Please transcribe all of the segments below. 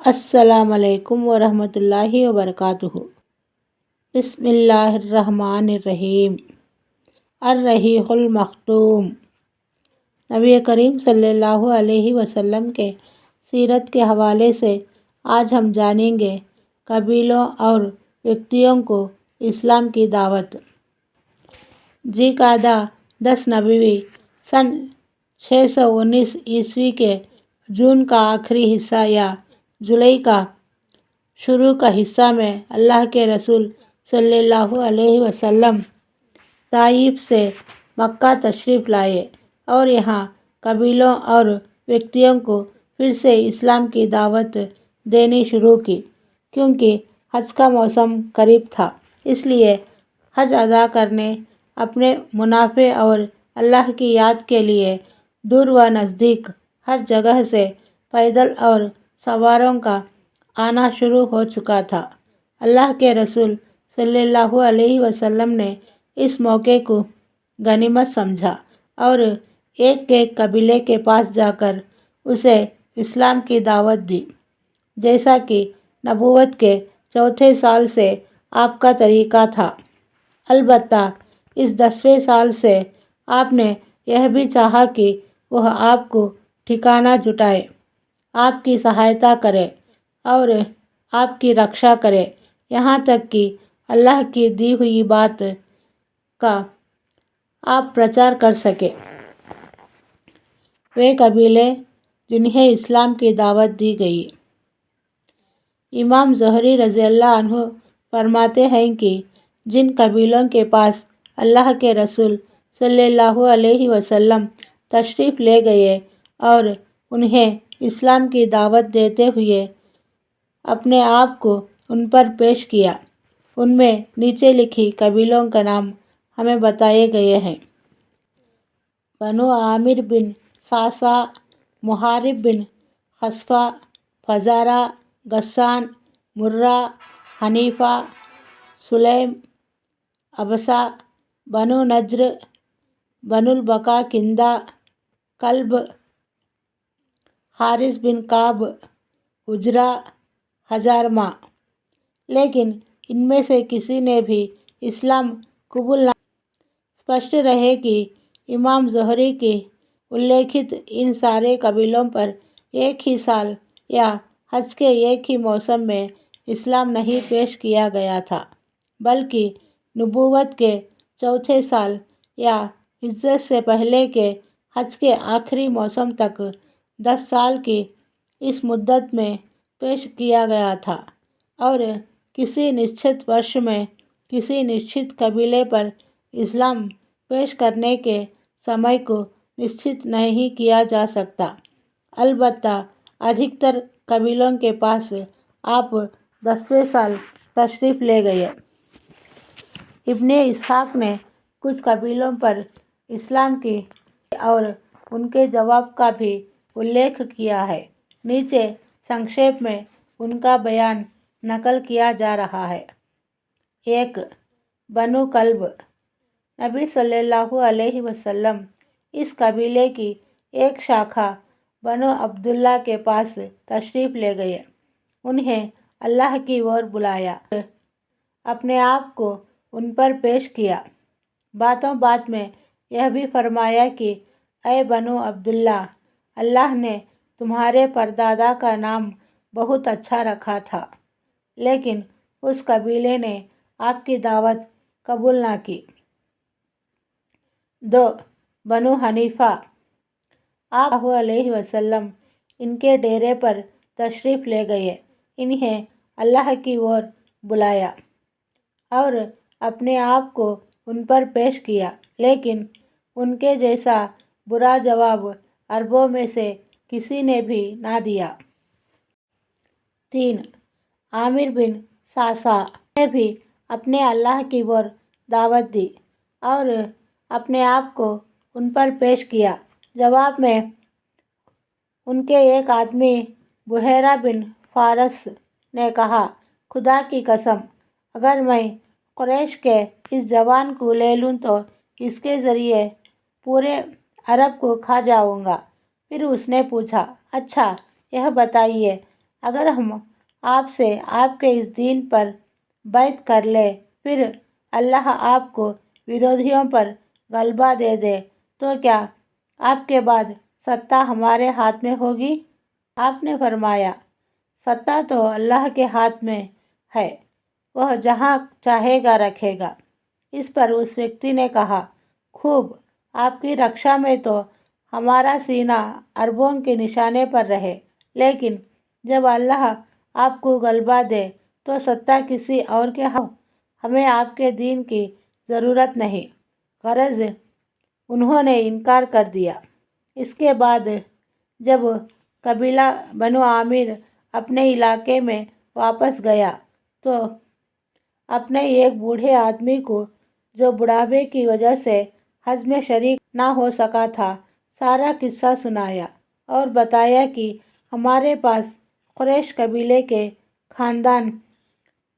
السلام علیکم ورحمۃ اللہ وبرکاتہ۔ بسم اللہ الرحمن الرحیم۔ الرحیق المختوم۔ نبی کریم صلی اللہ علیہ وسلم کے سیرت کے حوالے سے آج ہم جانیں گے قبیلوں اور ویکتیوں کو اسلام کی دعوت۔ ذی-قعدہ 10 نبوی سن 619 عیسوی کے جون کا آخری حصہ یا جولائی کا شروع کا حصہ میں اللہ کے رسول صلی اللہ علیہ وسلم طائف سے مکہ تشریف لائے اور یہاں قبیلوں اور ویکتیوں کو پھر سے اسلام کی دعوت دینی شروع کی۔ کیونکہ حج کا موسم قریب تھا، اس لیے حج ادا کرنے، اپنے منافع اور اللہ کی یاد کے لیے دور و نزدیک ہر جگہ سے پیدل اور سواروں کا آنا شروع ہو چکا تھا۔ اللہ کے رسول صلی اللہ علیہ وسلم نے اس موقع کو غنیمت سمجھا اور ایک ایک قبیلے کے پاس جا کر اسے اسلام کی دعوت دی، جیسا کہ نبوت کے چوتھے سال سے آپ کا طریقہ تھا۔ البتہ اس 10ویں سال سے آپ نے یہ بھی چاہا کہ وہ آپ کو ٹھکانہ جٹائے، آپ کی سہایتا کرے اور آپ کی رکشا کرے، یہاں تک کہ اللہ کی دی ہوئی بات کا آپ پرچار کر سکیں۔ وہ قبیلے جنہیں اسلام کی دعوت دی گئی۔ امام زہری رضی اللہ عنہ فرماتے ہیں کہ جن قبیلوں کے پاس اللہ کے رسول صلی اللہ علیہ وسلم تشریف لے گئے اور انہیں اسلام کی دعوت دیتے ہوئے اپنے آپ کو ان پر پیش کیا، ان میں نیچے لکھی قبیلوں کا نام ہمیں بتائے گئے ہیں: بنو عامر بن صعصع، محارب بن خثعفہ، فزارہ، غسان، مرہ، حنیفہ، سلیم، عبسہ، بنو نجر، بنو البکا کندہ، کلب، حارث بن کعب، حجرہ، حضرمہ۔ لیکن ان میں سے کسی نے بھی اسلام قبول نہ کیا۔ اسپشٹ رہے کہ امام زہری کی اللیکھت ان سارے قبیلوں پر ایک ہی سال یا حج کے ایک ہی موسم میں اسلام نہیں پیش کیا گیا تھا، بلکہ نبوت کے چوتھے سال یا ہجرت سے پہلے کے حج کے آخری موسم تک 10 سال کی اس مدت میں پیش کیا گیا تھا، اور کسی نشچت ورش میں کسی نشچت قبیلے پر اسلام پیش کرنے کے سمے کو نشچت نہیں کیا جا سکتا۔ البتہ ادھکتر قبیلوں کے پاس آپ 10ویں سال تشریف لے گئے۔ ابن اسحاق نے کچھ قبیلوں پر اسلام کی اور ان کے جواب کا بھی اللیکھ کیا ہے۔ نیچے سنکشیپ میں ان کا بیان نقل کیا جا رہا ہے۔ 1. بنو کلب۔ نبی صلی اللہ علیہ وسلم اس قبیلے کی ایک شاخہ بنو عبداللہ کے پاس تشریف لے گئے، انہیں اللہ کی اور بلایا اور اپنے آپ کو ان پر پیش کیا۔ باتوں بات میں یہ بھی فرمایا کہ اے بنو عبداللہ، اللہ نے تمہارے پردادا کا نام بہت اچھا رکھا تھا، لیکن اس قبیلے نے آپ کی دعوت قبول نہ کی۔ 2. بنو حنیفہ۔ آپ صلی اللہ علیہ وسلم ان کے ڈیرے پر تشریف لے گئے، انہیں اللہ کی اور بلایا اور اپنے آپ کو ان پر پیش کیا، لیکن ان کے جیسا برا جواب عربوں میں سے کسی نے بھی نہ دیا۔ 3. عامر بن صعصع۔ انہیں بھی اپنے اللہ کی اور دعوت دی اور اپنے آپ کو ان پر پیش کیا۔ جواب میں ان کے ایک آدمی بحیرہ بن فارس نے کہا، خدا کی قسم، اگر میں قریش کے اس جوان کو لے لوں تو اس کے ذریعے پورے عرب کو کھا جاؤں گا۔ پھر اس نے پوچھا، اچھا یہ بتائیے، اگر ہم آپ سے آپ کے اس دین پر بیعت کر لیں، پھر اللہ آپ کو ورودھیوں پر غلبہ دے دے تو کیا آپ کے بعد ستہ ہمارے ہاتھ میں ہوگی؟ آپ نے فرمایا، ستہ تو اللہ کے ہاتھ میں ہے، وہ جہاں چاہے گا رکھے گا۔ اس پر اس ویکتی نے کہا، خوب، آپ کی رکشا میں تو ہمارا سینہ عربوں کے نشانے پر رہے، لیکن جب اللہ آپ کو غلبہ دے تو ستہ کسی اور کے ہو، ہمیں آپ کے دین کی ضرورت نہیں۔ غرض انہوں نے انکار کر دیا۔ اس کے بعد جب قبیلہ بنو عامر اپنے علاقے میں واپس گیا تو اپنے ایک بوڑھے آدمی کو، جو بڑھاپے کی وجہ سے حج میں شریک نہ ہو سکا تھا، سارا قصہ سنایا اور بتایا کہ ہمارے پاس قریش قبیلے کے خاندان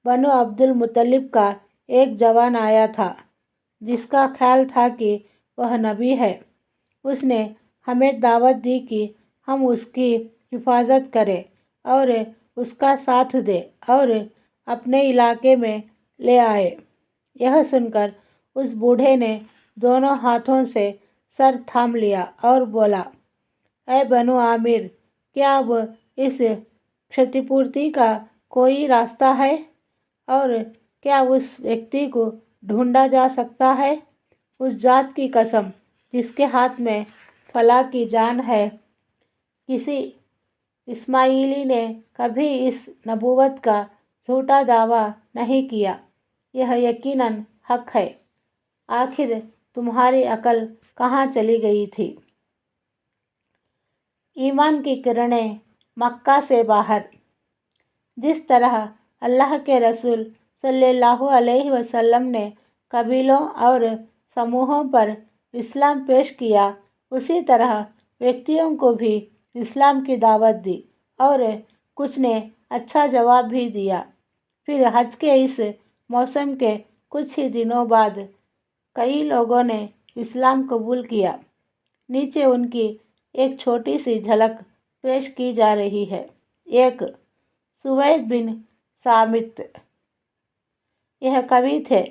بنو عبد المطلب کا ایک جوان آیا تھا، جس کا خیال تھا کہ وہ نبی ہے۔ اس نے ہمیں دعوت دی کہ ہم اس کی حفاظت کریں اور اس کا ساتھ دیں اور اپنے علاقے میں لے آئیں۔ یہ سن کر اس بوڑھے نے دونوں ہاتھوں سے سر تھام لیا اور بولا، اے بنو عامر، کیا اب اس کھتی پورتی کا کوئی راستہ ہے؟ اور کیا اس ویکتی کو ڈھونڈا جا سکتا ہے؟ اس ذات کی قسم جس کے ہاتھ میں فلاح کی جان ہے، کسی اسماعیلی نے کبھی اس نبوت کا جھوٹا دعویٰ نہیں کیا، یہ یقیناً حق ہے۔ آخر تمہاری عقل کہاں چلی گئی تھی؟ ایمان کی کرنیں مکہ سے باہر۔ جس طرح اللہ کے رسول صلی اللہ علیہ وسلم نے قبیلوں اور سموہوں پر اسلام پیش کیا، اسی طرح ویکتیوں کو بھی اسلام کی دعوت دی اور کچھ نے اچھا جواب بھی دیا۔ پھر حج کے اس موسم کے کچھ ہی دنوں بعد کئی لوگوں نے اسلام قبول کیا۔ نیچے ان کی ایک چھوٹی سی جھلک پیش کی جا رہی ہے۔ ایک، سوید بن صامت۔ یہ کوی تھے،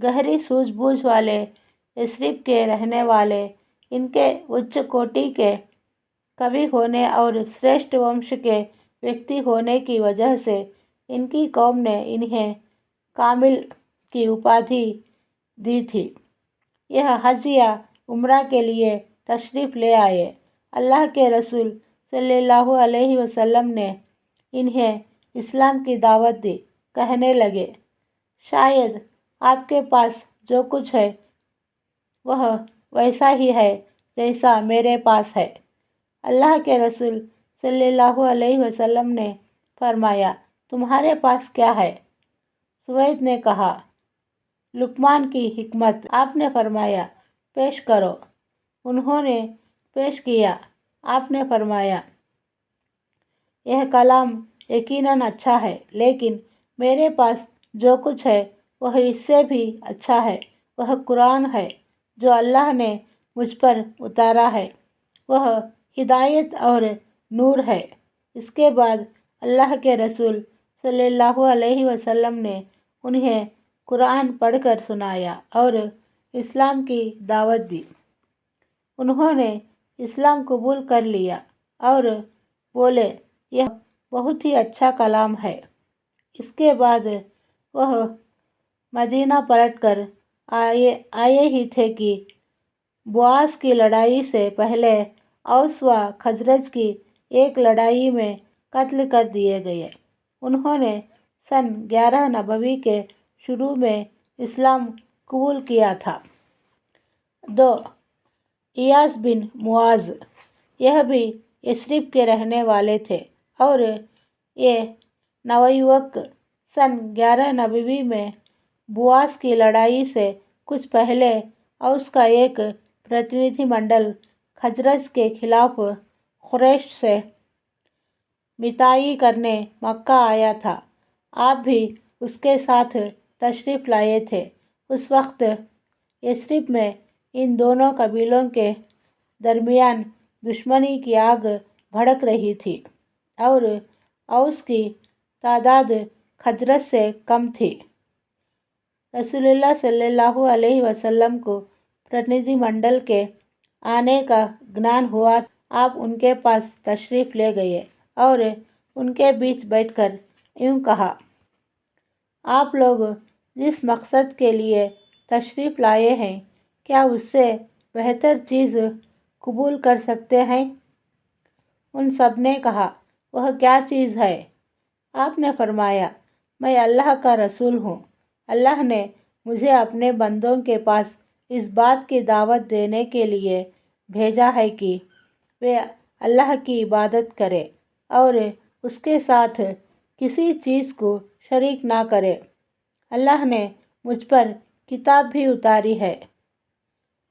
گہری سوجھ بوجھ والے، یثرب کے رہنے والے۔ ان کے اچ کوٹی کے کوی ہونے اور شریشٹھ ونش کے ویکتی ہونے کی وجہ سے ان کی قوم نے انہیں کامل کی اپادھی دی تھی۔ یہ حج یا عمرہ کے لیے تشریف لے آئے۔ اللہ کے رسول صلی اللہ علیہ وسلم نے انہیں اسلام کی دعوت دی۔ کہنے لگے، شاید آپ کے پاس جو کچھ ہے وہ ویسا ہی ہے جیسا میرے پاس ہے۔ اللہ کے رسول صلی اللہ علیہ وسلم نے فرمایا، تمہارے پاس کیا ہے؟ سوید نے کہا، لقمان کی حکمت۔ آپ نے فرمایا، پیش کرو۔ انہوں نے پیش کیا۔ آپ نے فرمایا، یہ کلام یقیناً اچھا ہے، لیکن میرے پاس جو کچھ ہے وہ اس سے بھی اچھا ہے۔ وہ قرآن ہے جو اللہ نے مجھ پر اتارا ہے، وہ ہدایت اور نور ہے۔ اس کے بعد اللہ کے رسول صلی اللہ علیہ وسلم نے انہیں قرآن پڑھ کر سنایا اور اسلام کی دعوت دی۔ انہوں نے اسلام قبول کر لیا اور بولے، یہ بہت ہی اچھا کلام ہے۔ اس کے بعد وہ مدینہ پلٹ کر آئے ہی تھے کہ بواس کی لڑائی سے پہلے اوس و خزرج کی ایک لڑائی میں قتل کر دیے گئے۔ انہوں نے سن 11 نبوی کے شروع میں اسلام قبول کیا تھا۔ 2، ایاس بن معاذ۔ یہ بھی یثرب کے رہنے والے تھے اور یہ نویوک سن 11 نبوی میں بواس کی لڑائی سے کچھ پہلے اوس کا ایک پرتیندھی منڈل خزرج کے خلاف قریش سے میتائی کرنے مکہ آیا تھا۔ آپ بھی اس کے ساتھ تشریف لائے تھے۔ اس وقت یثرب میں ان دونوں قبیلوں کے درمیان دشمنی کی آگ بھڑک رہی تھی اور اوس کی تعداد خجرت سے کم تھی۔ رسول اللہ صلی اللہ علیہ وسلم کو پرتنیدھی منڈل کے آنے کا گمان ہوا۔ آپ ان کے پاس تشریف لے گئے اور ان کے بیچ بیٹھ کر یوں کہا، آپ لوگ جس مقصد کے لیے تشریف لائے ہیں، کیا اس سے بہتر چیز قبول کر سکتے ہیں؟ ان سب نے کہا، وہ کیا چیز ہے؟ آپ نے فرمایا، میں اللہ کا رسول ہوں۔ اللہ نے مجھے اپنے بندوں کے پاس اس بات کی دعوت دینے کے لیے بھیجا ہے کہ وہ اللہ کی عبادت کریں اور اس کے ساتھ کسی چیز کو شریک نہ کریں۔ اللہ نے مجھ پر کتاب بھی اتاری ہے۔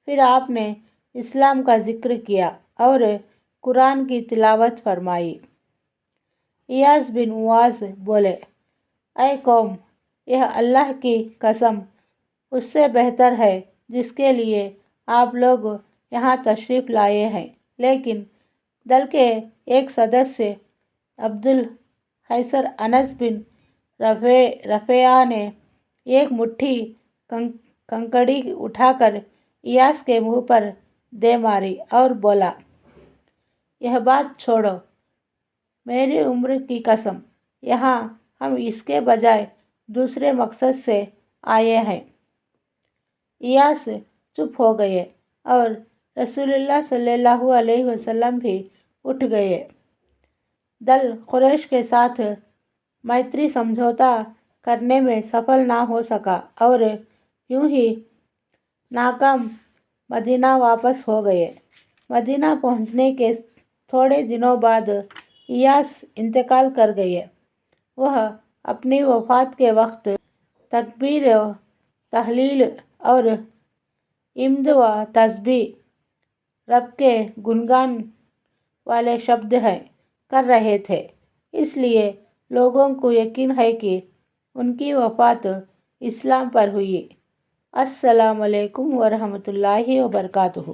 پھر آپ نے اسلام کا ذکر کیا اور قرآن کی تلاوت فرمائی۔ ایاس بن معاذ بولے، اے قوم، یہ اللہ کی قسم اس سے بہتر ہے جس کے لیے آپ لوگ یہاں تشریف لائے ہیں۔ لیکن دل کے ایک سدسیہ عبدالحیثر انس بن رفیعہ نے ایک مٹھی کنکڑی اٹھا کر ایاس کے منہ پر دے ماری اور بولا، یہ بات چھوڑو، میری عمر کی قسم، یہاں ہم اس کے بجائے دوسرے مقصد سے آئے ہیں۔ ایاس چپ ہو گئے اور رسول اللہ صلی اللہ علیہ وسلم بھی اٹھ گئے۔ دل قریش کے ساتھ میتری سمجھوتہ کرنے میں سفل نہ ہو سکا اور یوں ہی ناکام مدینہ واپس ہو گئے۔ مدینہ پہنچنے کے تھوڑے دنوں بعد ایاس انتقال کر گئے۔ وہ اپنی وفات کے وقت تکبیر و تحلیل اور حمد و تسبیح رب کے گنگان والے شبد کر رہے تھے، اس لیے لوگوں کو یقین ہے کہ ان کی وفات اسلام پر ہوئی۔ السلام علیکم ورحمۃ اللہ وبرکاتہ۔